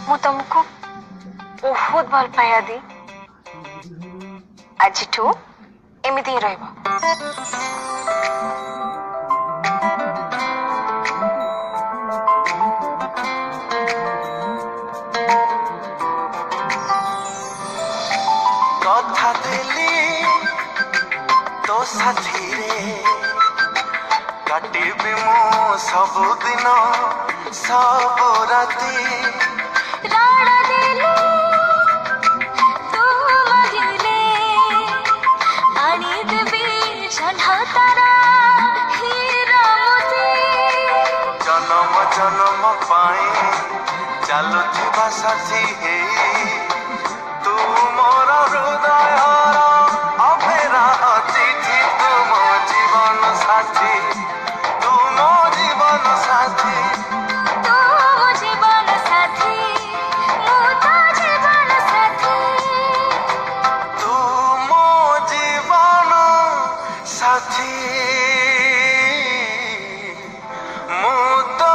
ମୁଁ ତମକୁ ବହୁତ ଭଲ ପାଇବା ଦି ଆଜିଠୁ ଏମିତି ହିଁ ରହିବ। କଥା ଦେଲି ତୋ ସାଥିରେ କାଟିବି ମୁଁ ସବୁଦିନ ସବୁ ରାତି ଜନମ ଜନମ ପାଇଁ ଚାଲୁଥିବା ସାଥୀ ହେଇ ତୁ ମୋର ହୃଦୟର ଅପେରା ଅତିଥି ତୁ ମୋ ଜୀବନ ସାଥୀ ତୁ ମୋ ଜୀବନ ସାଥୀ ତୁ ମୋ ଜୀବନ ସାଥୀ।